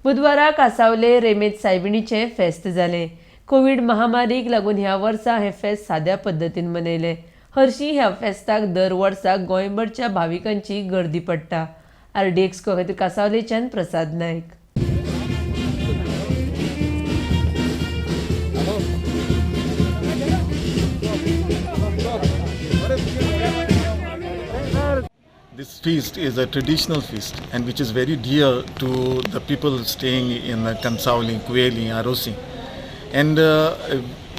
बुधवारा कासावले रेमेज सायबिणीचे फेस्त जाले। कोविड महामारीक लागून ह्या वर्सा हे फेस्त साध्या पद्धतीन मनयले। हरशी ह्या फेस्ताक दर वर्साक गोंयभरच्या भाविकांची गर्दी पडटा। RDX खातीर कासावलेच्यान प्रसाद नायक। This feast is a traditional feast and which is very dear to the people staying in Kansauli, Kueli, Arosi. And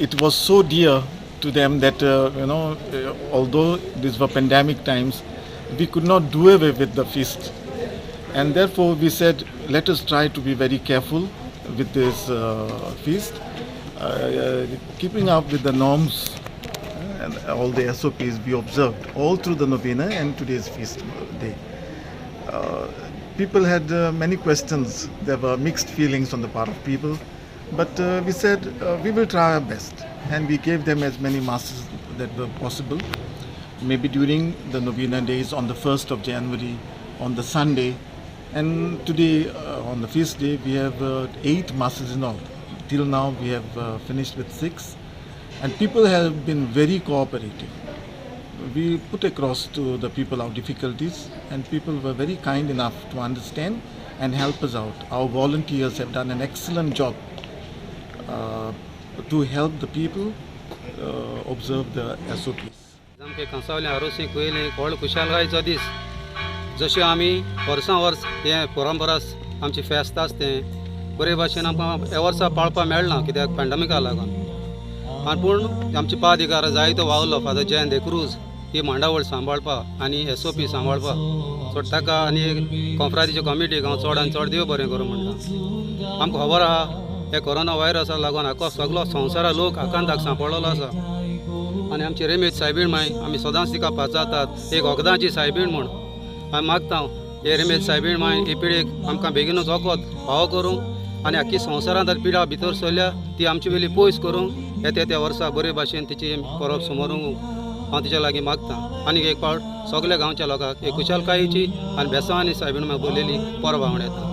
it was so dear to them that, although these were pandemic times, we could not do away with the feast. And therefore we said, let us try to be very careful with this feast, keeping up with the norms and all the SOPs we observed all through the novena and today's feast day. People had many questions. There were mixed feelings on the part of people, but we said we will try our best, and we gave them as many masses that were possible. Maybe during the novena days on the 1st of January, on the Sunday, and today on the feast day we have 8 masses in all. Till now we have finished with 6. And people have been very cooperative. We put across to the people our difficulties, and people were very kind enough to understand and help us out. Our volunteers have done an excellent job to help the people observe the SOPs. आमचे कंसावले आरोसी कुयेली व्हड खुशालकायेचो दीस जशें आमी वर्सां verse हे परंपरास आमची फेस्त आसा तें बरे भाशेन आमकां हे वर्सा पाळपाक मेळना कित्याक पॅन्डेमिका लागून आनी पूण आमचे पादिकार जायतो वावलो फादर जयंत दे क्रूज ही मांडावळ सांबाळपाक आनी SOP सांबाळपाक सो ताका आनी कॉन्फ्रन्सीचे कमिटीक हांव चड आनी चड देव बरें करूं म्हणटा। आमकां खबर आहा हे कोरोना व्हायरसा लागून हाका सगलो संवसारा लोक आकांताक सांपडलेलो आसा आनी आमची रेमेज सायबीण माय आमी सदांच तिका पाचातात एक वखदांची सायबीण म्हूण हांव मागता हे रेमेज सायबीण माय ही पिडेक आमकां बेगीनूच वखद फावो करूं आनी आख्खी संवसारांत पिडा भितर सरल्या ती आमची वेली पयस करूं येत्या त्या वर्सा बरे भाशेन तिची परब समोरूंक हांव तिच्या लागीं मागतां। आनीक एक फावट सगल्या गांवच्या लोकांक एक खुशालकायेची आनी बेसांवानी सायबीण माय बोललेली परब आवड येता।